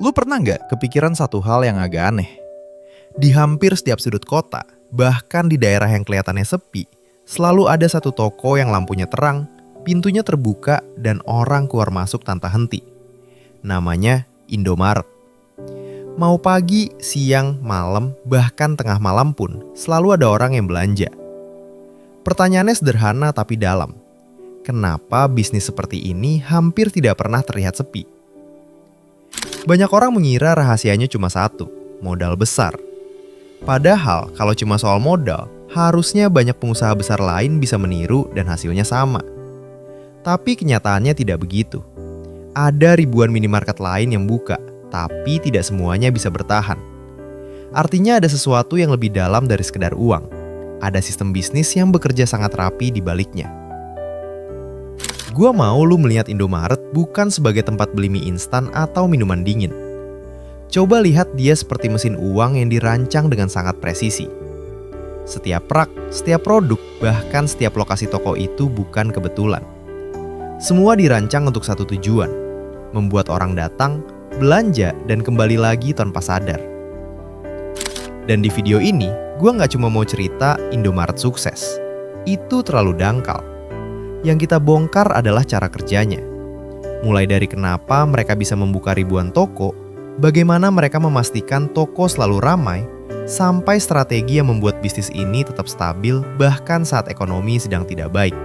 Lu pernah nggak kepikiran satu hal yang agak aneh? Di hampir setiap sudut kota, bahkan di daerah yang kelihatannya sepi, selalu ada satu toko yang lampunya terang, pintunya terbuka, dan orang keluar masuk tanpa henti. Namanya Indomaret. Mau pagi, siang, malam, bahkan tengah malam pun, selalu ada orang yang belanja. Pertanyaannya sederhana tapi dalam. Kenapa bisnis seperti ini hampir tidak pernah terlihat sepi? Banyak orang mengira rahasianya cuma satu, modal besar. Padahal kalau cuma soal modal, harusnya banyak pengusaha besar lain bisa meniru dan hasilnya sama. Tapi kenyataannya tidak begitu. Ada ribuan minimarket lain yang buka, tapi tidak semuanya bisa bertahan. Artinya ada sesuatu yang lebih dalam dari sekedar uang. Ada sistem bisnis yang bekerja sangat rapi di baliknya. Gua mau lu melihat Indomaret bukan sebagai tempat beli mie instan atau minuman dingin. Coba lihat dia seperti mesin uang yang dirancang dengan sangat presisi. Setiap rak, setiap produk, bahkan setiap lokasi toko itu bukan kebetulan. Semua dirancang untuk satu tujuan, membuat orang datang, belanja, dan kembali lagi tanpa sadar. Dan di video ini, gua nggak cuma mau cerita Indomaret sukses. Itu terlalu dangkal. Yang kita bongkar adalah cara kerjanya. Mulai dari kenapa mereka bisa membuka ribuan toko, bagaimana mereka memastikan toko selalu ramai, sampai strategi yang membuat bisnis ini tetap stabil bahkan saat ekonomi sedang tidak baik.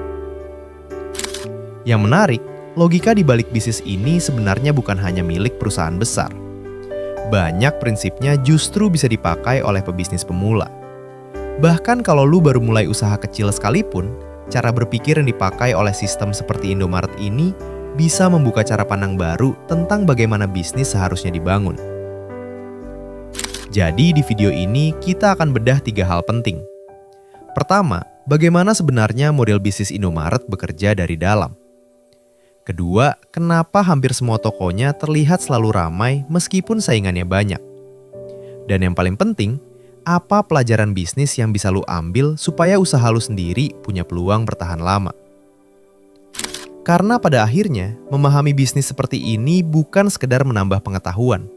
Yang menarik, logika di balik bisnis ini sebenarnya bukan hanya milik perusahaan besar. Banyak prinsipnya justru bisa dipakai oleh pebisnis pemula. Bahkan kalau lu baru mulai usaha kecil sekalipun, cara berpikir yang dipakai oleh sistem seperti Indomaret ini bisa membuka cara pandang baru tentang bagaimana bisnis seharusnya dibangun. Jadi di video ini kita akan bedah 3 hal penting. Pertama, bagaimana sebenarnya model bisnis Indomaret bekerja dari dalam. Kedua, kenapa hampir semua tokonya terlihat selalu ramai meskipun saingannya banyak. Dan yang paling penting, apa pelajaran bisnis yang bisa lu ambil supaya usaha lu sendiri punya peluang bertahan lama? Karena pada akhirnya, memahami bisnis seperti ini bukan sekedar menambah pengetahuan.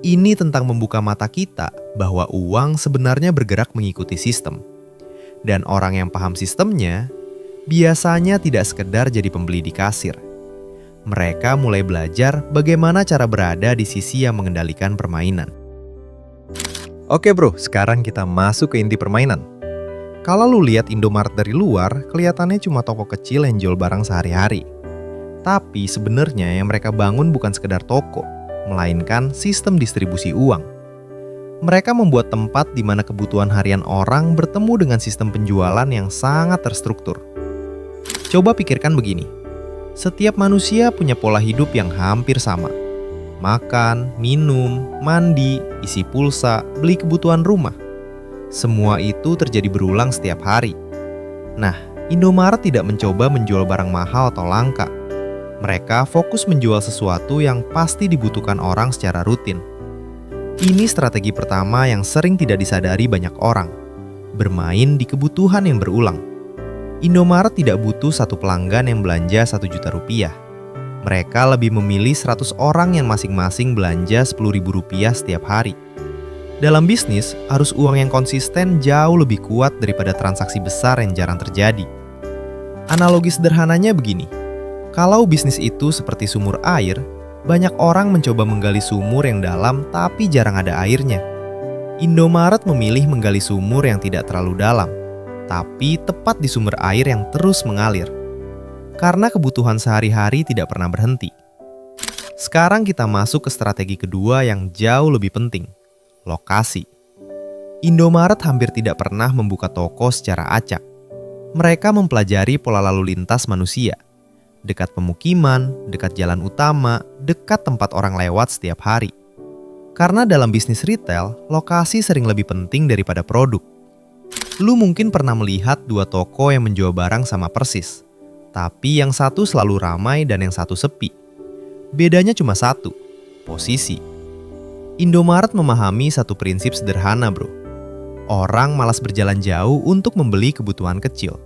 Ini tentang membuka mata kita bahwa uang sebenarnya bergerak mengikuti sistem. Dan orang yang paham sistemnya, biasanya tidak sekedar jadi pembeli di kasir. Mereka mulai belajar bagaimana cara berada di sisi yang mengendalikan permainan. Oke bro, sekarang kita masuk ke inti permainan. Kalau lu lihat Indomaret dari luar, kelihatannya cuma toko kecil yang jual barang sehari-hari. Tapi sebenarnya yang mereka bangun bukan sekedar toko, melainkan sistem distribusi uang. Mereka membuat tempat di mana kebutuhan harian orang bertemu dengan sistem penjualan yang sangat terstruktur. Coba pikirkan begini, setiap manusia punya pola hidup yang hampir sama. Makan, minum, mandi, isi pulsa, beli kebutuhan rumah. Semua itu terjadi berulang setiap hari. Nah, Indomaret tidak mencoba menjual barang mahal atau langka. Mereka fokus menjual sesuatu yang pasti dibutuhkan orang secara rutin. Ini strategi pertama yang sering tidak disadari banyak orang. Bermain di kebutuhan yang berulang. Indomaret tidak butuh satu pelanggan yang belanja 1 juta rupiah. Mereka lebih memilih 100 orang yang masing-masing belanja Rp10.000 setiap hari. Dalam bisnis, arus uang yang konsisten jauh lebih kuat daripada transaksi besar yang jarang terjadi. Analogi sederhananya begini, kalau bisnis itu seperti sumur air, banyak orang mencoba menggali sumur yang dalam tapi jarang ada airnya. Indomaret memilih menggali sumur yang tidak terlalu dalam, tapi tepat di sumber air yang terus mengalir. Karena kebutuhan sehari-hari tidak pernah berhenti. Sekarang kita masuk ke strategi kedua yang jauh lebih penting, lokasi. Indomaret hampir tidak pernah membuka toko secara acak. Mereka mempelajari pola lalu lintas manusia. Dekat pemukiman, dekat jalan utama, dekat tempat orang lewat setiap hari. Karena dalam bisnis retail, lokasi sering lebih penting daripada produk. Lu mungkin pernah melihat 2 toko yang menjual barang sama persis. Tapi yang satu selalu ramai dan yang satu sepi. Bedanya cuma satu, posisi. Indomaret memahami satu prinsip sederhana bro. Orang malas berjalan jauh untuk membeli kebutuhan kecil.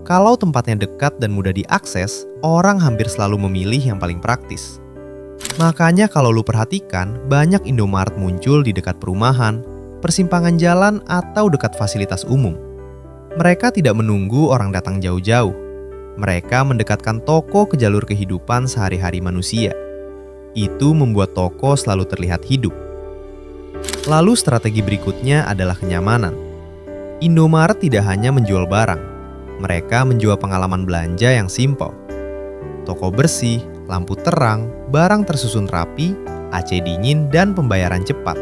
Kalau tempatnya dekat dan mudah diakses, orang hampir selalu memilih yang paling praktis. Makanya kalau lu perhatikan, banyak Indomaret muncul di dekat perumahan, persimpangan jalan, atau dekat fasilitas umum. Mereka tidak menunggu orang datang jauh-jauh. Mereka mendekatkan toko ke jalur kehidupan sehari-hari manusia. Itu membuat toko selalu terlihat hidup. Lalu strategi berikutnya adalah kenyamanan. Indomaret tidak hanya menjual barang, mereka menjual pengalaman belanja yang simpel. Toko bersih, lampu terang, barang tersusun rapi, AC dingin, dan pembayaran cepat.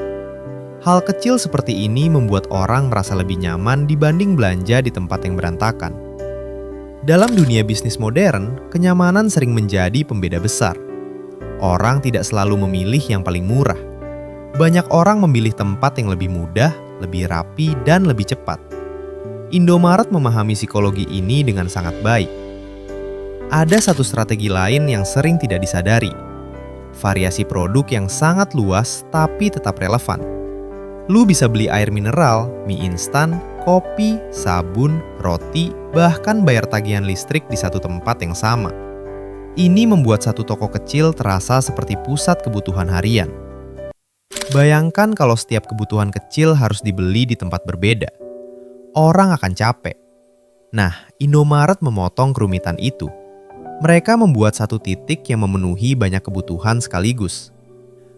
Hal kecil seperti ini membuat orang merasa lebih nyaman dibanding belanja di tempat yang berantakan. Dalam dunia bisnis modern, kenyamanan sering menjadi pembeda besar. Orang tidak selalu memilih yang paling murah. Banyak orang memilih tempat yang lebih mudah, lebih rapi, dan lebih cepat. Indomaret memahami psikologi ini dengan sangat baik. Ada satu strategi lain yang sering tidak disadari. Variasi produk yang sangat luas tapi tetap relevan. Lu bisa beli air mineral, mie instan, kopi, sabun, roti, bahkan bayar tagihan listrik di satu tempat yang sama. Ini membuat satu toko kecil terasa seperti pusat kebutuhan harian. Bayangkan kalau setiap kebutuhan kecil harus dibeli di tempat berbeda. Orang akan capek. Nah, Indomaret memotong kerumitan itu. Mereka membuat satu titik yang memenuhi banyak kebutuhan sekaligus.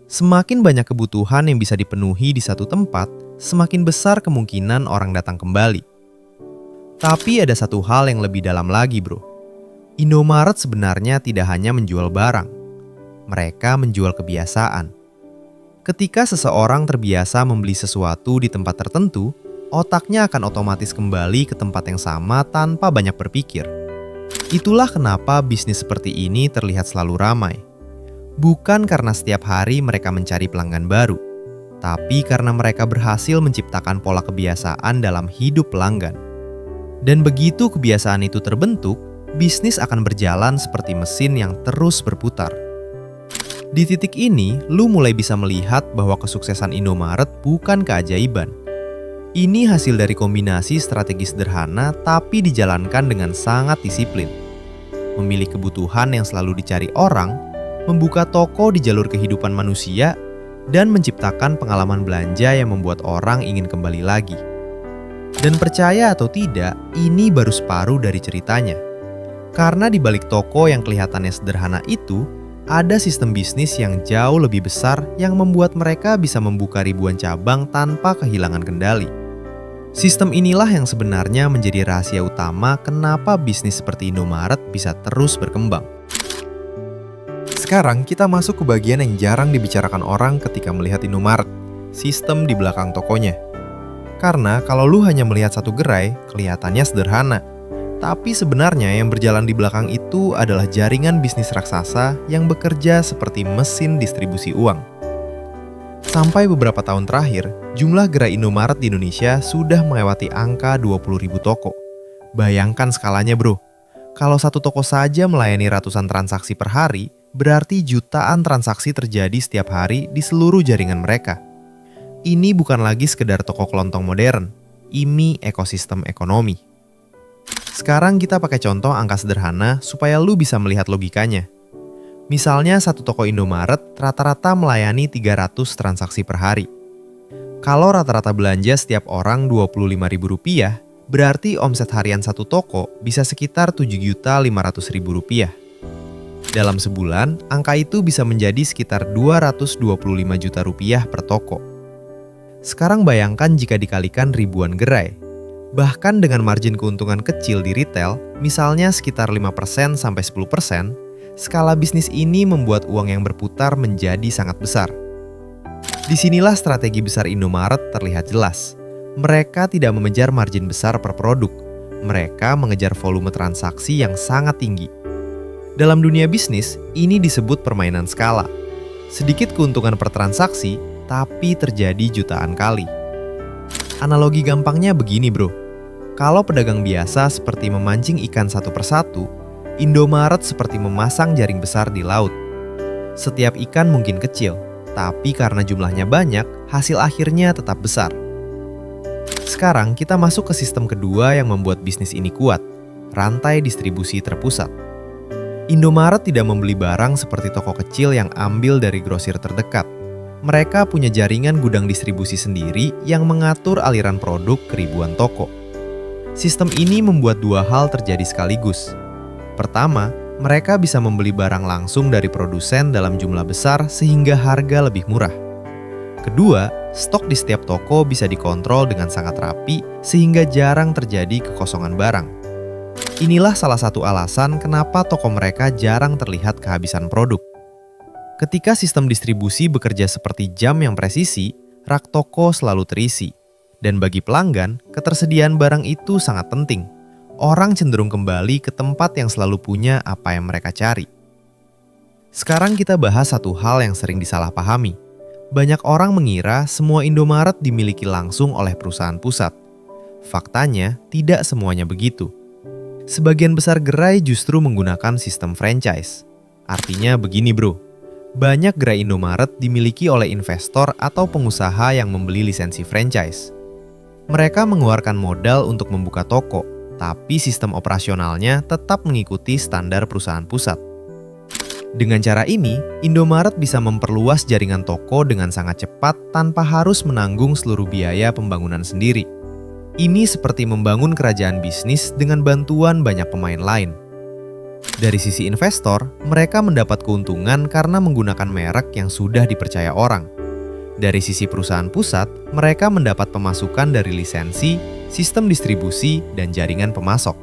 Semakin banyak kebutuhan yang bisa dipenuhi di satu tempat, semakin besar kemungkinan orang datang kembali. Tapi ada satu hal yang lebih dalam lagi, bro. Indomaret sebenarnya tidak hanya menjual barang. Mereka menjual kebiasaan. Ketika seseorang terbiasa membeli sesuatu di tempat tertentu, otaknya akan otomatis kembali ke tempat yang sama tanpa banyak berpikir. Itulah kenapa bisnis seperti ini terlihat selalu ramai. Bukan karena setiap hari mereka mencari pelanggan baru, tapi karena mereka berhasil menciptakan pola kebiasaan dalam hidup pelanggan. Dan begitu kebiasaan itu terbentuk, bisnis akan berjalan seperti mesin yang terus berputar. Di titik ini, lu mulai bisa melihat bahwa kesuksesan Indomaret bukan keajaiban. Ini hasil dari kombinasi strategi sederhana tapi dijalankan dengan sangat disiplin. Memilih kebutuhan yang selalu dicari orang, membuka toko di jalur kehidupan manusia, dan menciptakan pengalaman belanja yang membuat orang ingin kembali lagi. Dan percaya atau tidak, ini baru separuh dari ceritanya. Karena di balik toko yang kelihatannya sederhana itu, ada sistem bisnis yang jauh lebih besar yang membuat mereka bisa membuka ribuan cabang tanpa kehilangan kendali. Sistem inilah yang sebenarnya menjadi rahasia utama kenapa bisnis seperti Indomaret bisa terus berkembang. Sekarang kita masuk ke bagian yang jarang dibicarakan orang ketika melihat Indomaret, sistem di belakang tokonya. Karena kalau lu hanya melihat satu gerai, kelihatannya sederhana. Tapi sebenarnya yang berjalan di belakang itu adalah jaringan bisnis raksasa yang bekerja seperti mesin distribusi uang. Sampai beberapa tahun terakhir, jumlah gerai Indomaret di Indonesia sudah melewati angka 20.000 toko. Bayangkan skalanya, bro. Kalau satu toko saja melayani ratusan transaksi per hari, berarti jutaan transaksi terjadi setiap hari di seluruh jaringan mereka. Ini bukan lagi sekedar toko kelontong modern, ini ekosistem ekonomi. Sekarang kita pakai contoh angka sederhana supaya lu bisa melihat logikanya. Misalnya satu toko Indomaret rata-rata melayani 300 transaksi per hari. Kalau rata-rata belanja setiap orang Rp25.000, berarti omset harian satu toko bisa sekitar Rp7.500.000. Dalam sebulan, angka itu bisa menjadi sekitar Rp225 juta per toko. Sekarang bayangkan jika dikalikan ribuan gerai. Bahkan dengan margin keuntungan kecil di retail, misalnya sekitar 5% sampai 10%, skala bisnis ini membuat uang yang berputar menjadi sangat besar. Disinilah strategi besar Indomaret terlihat jelas. Mereka tidak mengejar margin besar per produk. Mereka mengejar volume transaksi yang sangat tinggi. Dalam dunia bisnis, ini disebut permainan skala. Sedikit keuntungan per transaksi, tapi terjadi jutaan kali. Analogi gampangnya begini, bro. Kalau pedagang biasa seperti memancing ikan satu persatu, Indomaret seperti memasang jaring besar di laut. Setiap ikan mungkin kecil, tapi karena jumlahnya banyak, hasil akhirnya tetap besar. Sekarang kita masuk ke sistem kedua yang membuat bisnis ini kuat, rantai distribusi terpusat. Indomaret tidak membeli barang seperti toko kecil yang ambil dari grosir terdekat. Mereka punya jaringan gudang distribusi sendiri yang mengatur aliran produk ke ribuan toko. Sistem ini membuat dua hal terjadi sekaligus. Pertama, mereka bisa membeli barang langsung dari produsen dalam jumlah besar sehingga harga lebih murah. Kedua, stok di setiap toko bisa dikontrol dengan sangat rapi sehingga jarang terjadi kekosongan barang. Inilah salah satu alasan kenapa toko mereka jarang terlihat kehabisan produk. Ketika sistem distribusi bekerja seperti jam yang presisi, rak toko selalu terisi. Dan bagi pelanggan, ketersediaan barang itu sangat penting. Orang cenderung kembali ke tempat yang selalu punya apa yang mereka cari. Sekarang kita bahas satu hal yang sering disalahpahami. Banyak orang mengira semua Indomaret dimiliki langsung oleh perusahaan pusat. Faktanya, tidak semuanya begitu. Sebagian besar gerai justru menggunakan sistem franchise. Artinya begini bro, banyak gerai Indomaret dimiliki oleh investor atau pengusaha yang membeli lisensi franchise. Mereka mengeluarkan modal untuk membuka toko, tapi sistem operasionalnya tetap mengikuti standar perusahaan pusat. Dengan cara ini, Indomaret bisa memperluas jaringan toko dengan sangat cepat tanpa harus menanggung seluruh biaya pembangunan sendiri. Ini seperti membangun kerajaan bisnis dengan bantuan banyak pemain lain. Dari sisi investor, mereka mendapat keuntungan karena menggunakan merek yang sudah dipercaya orang. Dari sisi perusahaan pusat, mereka mendapat pemasukan dari lisensi, sistem distribusi, dan jaringan pemasok.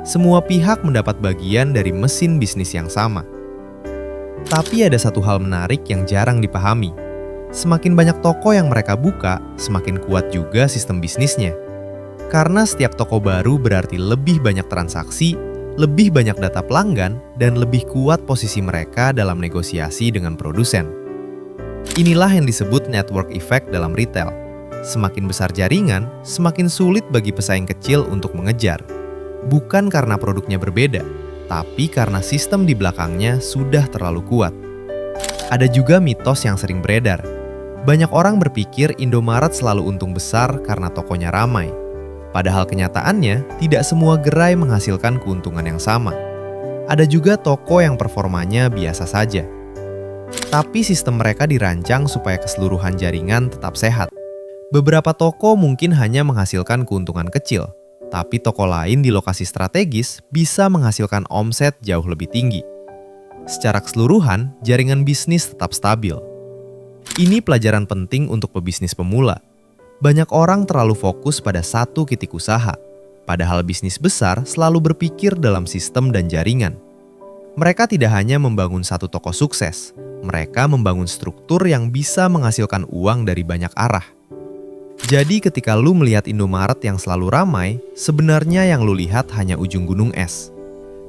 Semua pihak mendapat bagian dari mesin bisnis yang sama. Tapi ada satu hal menarik yang jarang dipahami. Semakin banyak toko yang mereka buka, semakin kuat juga sistem bisnisnya. Karena setiap toko baru berarti lebih banyak transaksi, lebih banyak data pelanggan, dan lebih kuat posisi mereka dalam negosiasi dengan produsen. Inilah yang disebut network effect dalam retail. Semakin besar jaringan, semakin sulit bagi pesaing kecil untuk mengejar. Bukan karena produknya berbeda, tapi karena sistem di belakangnya sudah terlalu kuat. Ada juga mitos yang sering beredar. Banyak orang berpikir Indomaret selalu untung besar karena tokonya ramai. Padahal kenyataannya, tidak semua gerai menghasilkan keuntungan yang sama. Ada juga toko yang performanya biasa saja. Tapi sistem mereka dirancang supaya keseluruhan jaringan tetap sehat. Beberapa toko mungkin hanya menghasilkan keuntungan kecil, tapi toko lain di lokasi strategis bisa menghasilkan omset jauh lebih tinggi. Secara keseluruhan, jaringan bisnis tetap stabil. Ini pelajaran penting untuk pebisnis pemula. Banyak orang terlalu fokus pada satu titik usaha, padahal bisnis besar selalu berpikir dalam sistem dan jaringan. Mereka tidak hanya membangun satu toko sukses, mereka membangun struktur yang bisa menghasilkan uang dari banyak arah. Jadi ketika lu melihat Indomaret yang selalu ramai, sebenarnya yang lu lihat hanya ujung gunung es.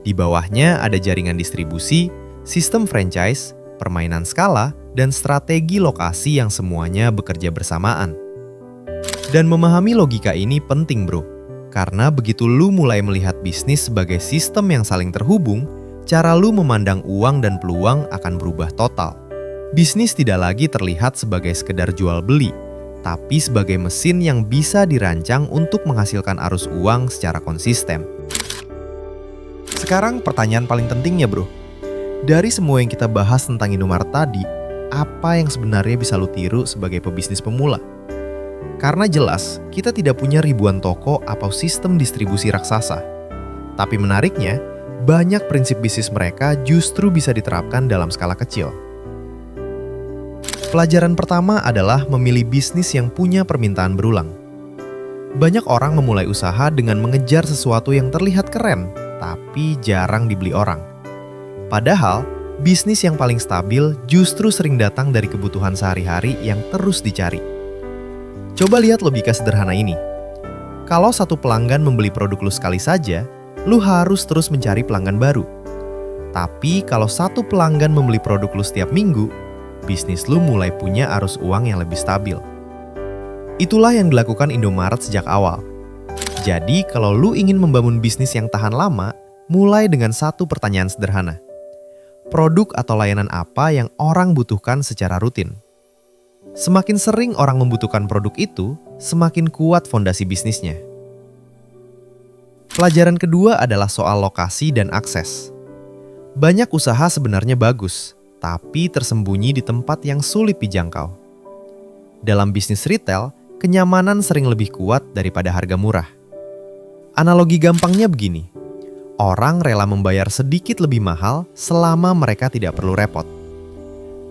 Di bawahnya ada jaringan distribusi, sistem franchise, permainan skala, dan strategi lokasi yang semuanya bekerja bersamaan. Dan memahami logika ini penting bro, karena begitu lu mulai melihat bisnis sebagai sistem yang saling terhubung, cara lu memandang uang dan peluang akan berubah total. Bisnis tidak lagi terlihat sebagai sekedar jual beli, tapi sebagai mesin yang bisa dirancang untuk menghasilkan arus uang secara konsisten. Sekarang pertanyaan paling pentingnya bro, dari semua yang kita bahas tentang Indomaret tadi, apa yang sebenarnya bisa lu tiru sebagai pebisnis pemula? Karena jelas, kita tidak punya ribuan toko atau sistem distribusi raksasa. Tapi menariknya, banyak prinsip bisnis mereka justru bisa diterapkan dalam skala kecil. Pelajaran pertama adalah memilih bisnis yang punya permintaan berulang. Banyak orang memulai usaha dengan mengejar sesuatu yang terlihat keren, tapi jarang dibeli orang. Padahal, bisnis yang paling stabil justru sering datang dari kebutuhan sehari-hari yang terus dicari. Coba lihat logika sederhana ini. Kalau satu pelanggan membeli produk lu sekali saja, lu harus terus mencari pelanggan baru. Tapi kalau satu pelanggan membeli produk lu setiap minggu, bisnis lu mulai punya arus uang yang lebih stabil. Itulah yang dilakukan Indomaret sejak awal. Jadi, kalau lu ingin membangun bisnis yang tahan lama, mulai dengan satu pertanyaan sederhana. Produk atau layanan apa yang orang butuhkan secara rutin? Semakin sering orang membutuhkan produk itu, semakin kuat fondasi bisnisnya. Pelajaran kedua adalah soal lokasi dan akses. Banyak usaha sebenarnya bagus, tapi tersembunyi di tempat yang sulit dijangkau. Dalam bisnis retail, kenyamanan sering lebih kuat daripada harga murah. Analogi gampangnya begini, orang rela membayar sedikit lebih mahal selama mereka tidak perlu repot.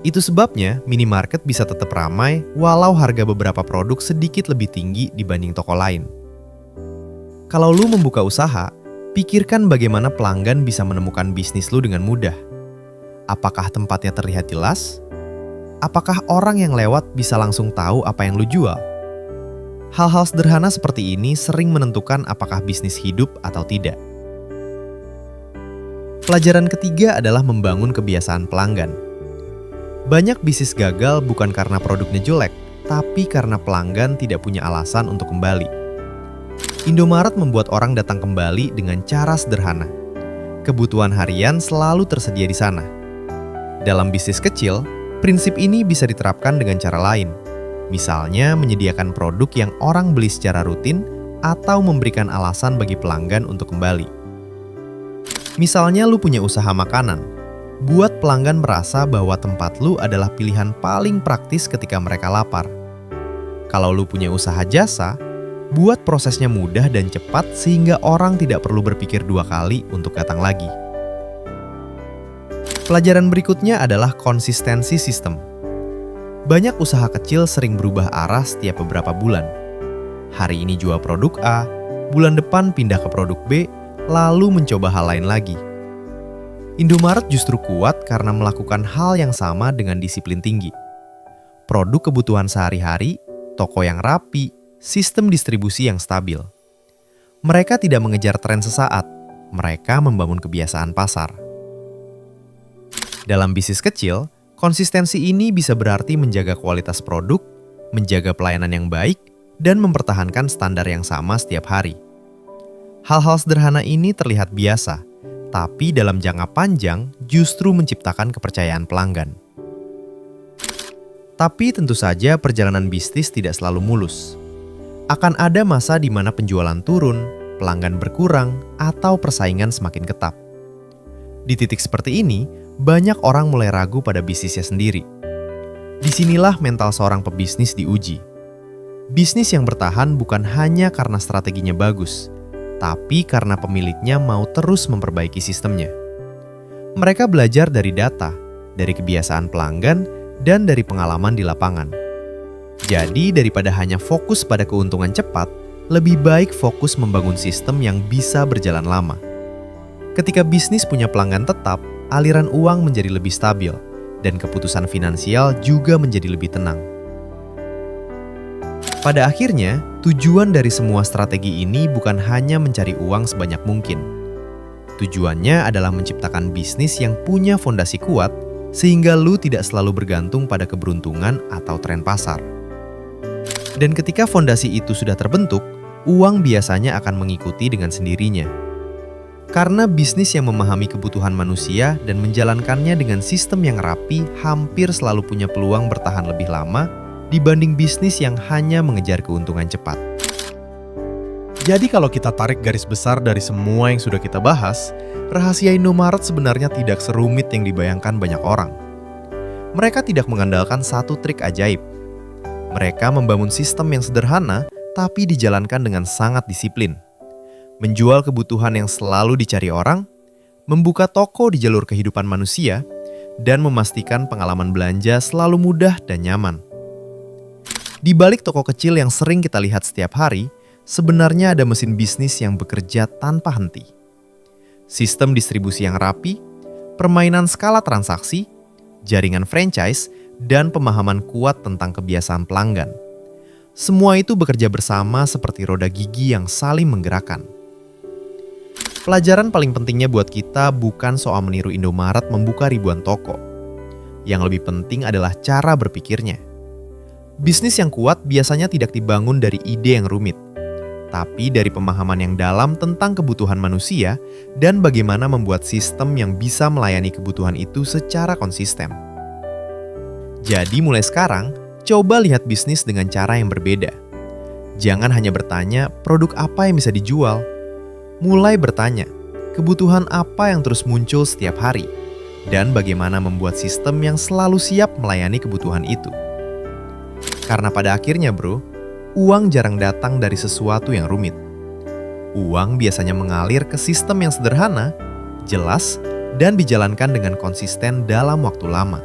Itu sebabnya minimarket bisa tetap ramai walau harga beberapa produk sedikit lebih tinggi dibanding toko lain. Kalau lu membuka usaha, pikirkan bagaimana pelanggan bisa menemukan bisnis lu dengan mudah. Apakah tempatnya terlihat jelas? Apakah orang yang lewat bisa langsung tahu apa yang lu jual? Hal-hal sederhana seperti ini sering menentukan apakah bisnis hidup atau tidak. Pelajaran ketiga adalah membangun kebiasaan pelanggan. Banyak bisnis gagal bukan karena produknya jelek, tapi karena pelanggan tidak punya alasan untuk kembali. Indomaret membuat orang datang kembali dengan cara sederhana. Kebutuhan harian selalu tersedia di sana. Dalam bisnis kecil, prinsip ini bisa diterapkan dengan cara lain. Misalnya menyediakan produk yang orang beli secara rutin atau memberikan alasan bagi pelanggan untuk kembali. Misalnya lu punya usaha makanan. Buat pelanggan merasa bahwa tempat lu adalah pilihan paling praktis ketika mereka lapar. Kalau lu punya usaha jasa, buat prosesnya mudah dan cepat sehingga orang tidak perlu berpikir dua kali untuk datang lagi. Pelajaran berikutnya adalah konsistensi sistem. Banyak usaha kecil sering berubah arah setiap beberapa bulan. Hari ini jual produk A, bulan depan pindah ke produk B, lalu mencoba hal lain lagi. Indomaret justru kuat karena melakukan hal yang sama dengan disiplin tinggi. Produk kebutuhan sehari-hari, toko yang rapi, sistem distribusi yang stabil. Mereka tidak mengejar tren sesaat, mereka membangun kebiasaan pasar. Dalam bisnis kecil, konsistensi ini bisa berarti menjaga kualitas produk, menjaga pelayanan yang baik, dan mempertahankan standar yang sama setiap hari. Hal-hal sederhana ini terlihat biasa, tapi dalam jangka panjang justru menciptakan kepercayaan pelanggan. Tapi tentu saja perjalanan bisnis tidak selalu mulus. Akan ada masa di mana penjualan turun, pelanggan berkurang, atau persaingan semakin ketat. Di titik seperti ini, banyak orang mulai ragu pada bisnisnya sendiri. Disinilah mental seorang pebisnis diuji. Bisnis yang bertahan bukan hanya karena strateginya bagus, tapi karena pemiliknya mau terus memperbaiki sistemnya. Mereka belajar dari data, dari kebiasaan pelanggan, dan dari pengalaman di lapangan. Jadi, daripada hanya fokus pada keuntungan cepat, lebih baik fokus membangun sistem yang bisa berjalan lama. Ketika bisnis punya pelanggan tetap, aliran uang menjadi lebih stabil, dan keputusan finansial juga menjadi lebih tenang. Pada akhirnya, tujuan dari semua strategi ini bukan hanya mencari uang sebanyak mungkin. Tujuannya adalah menciptakan bisnis yang punya fondasi kuat, sehingga lu tidak selalu bergantung pada keberuntungan atau tren pasar. Dan ketika fondasi itu sudah terbentuk, uang biasanya akan mengikuti dengan sendirinya. Karena bisnis yang memahami kebutuhan manusia dan menjalankannya dengan sistem yang rapi hampir selalu punya peluang bertahan lebih lama dibanding bisnis yang hanya mengejar keuntungan cepat. Jadi kalau kita tarik garis besar dari semua yang sudah kita bahas, rahasia Indomaret sebenarnya tidak serumit yang dibayangkan banyak orang. Mereka tidak mengandalkan satu trik ajaib. Mereka membangun sistem yang sederhana, tapi dijalankan dengan sangat disiplin. Menjual kebutuhan yang selalu dicari orang, membuka toko di jalur kehidupan manusia, dan memastikan pengalaman belanja selalu mudah dan nyaman. Di balik toko kecil yang sering kita lihat setiap hari, sebenarnya ada mesin bisnis yang bekerja tanpa henti. Sistem distribusi yang rapi, permainan skala transaksi, jaringan franchise, dan pemahaman kuat tentang kebiasaan pelanggan. Semua itu bekerja bersama seperti roda gigi yang saling menggerakkan. Pelajaran paling pentingnya buat kita bukan soal meniru Indomaret membuka ribuan toko. Yang lebih penting adalah cara berpikirnya. Bisnis yang kuat biasanya tidak dibangun dari ide yang rumit, tapi dari pemahaman yang dalam tentang kebutuhan manusia dan bagaimana membuat sistem yang bisa melayani kebutuhan itu secara konsisten. Jadi mulai sekarang, coba lihat bisnis dengan cara yang berbeda. Jangan hanya bertanya produk apa yang bisa dijual. Mulai bertanya, kebutuhan apa yang terus muncul setiap hari, dan bagaimana membuat sistem yang selalu siap melayani kebutuhan itu. Karena pada akhirnya bro, uang jarang datang dari sesuatu yang rumit. Uang biasanya mengalir ke sistem yang sederhana, jelas, dan dijalankan dengan konsisten dalam waktu lama.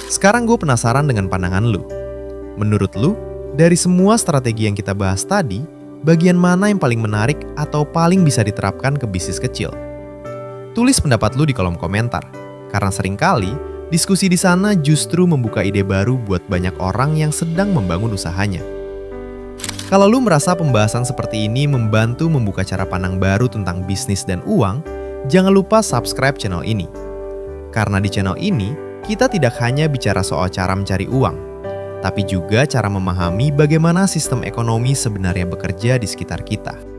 Sekarang gue penasaran dengan pandangan lu. Menurut lu, dari semua strategi yang kita bahas tadi, bagian mana yang paling menarik atau paling bisa diterapkan ke bisnis kecil? Tulis pendapat lu di kolom komentar, karena seringkali diskusi di sana justru membuka ide baru buat banyak orang yang sedang membangun usahanya. Kalau lu merasa pembahasan seperti ini membantu membuka cara pandang baru tentang bisnis dan uang, jangan lupa subscribe channel ini. Karena di channel ini, kita tidak hanya bicara soal cara mencari uang, tapi juga cara memahami bagaimana sistem ekonomi sebenarnya bekerja di sekitar kita.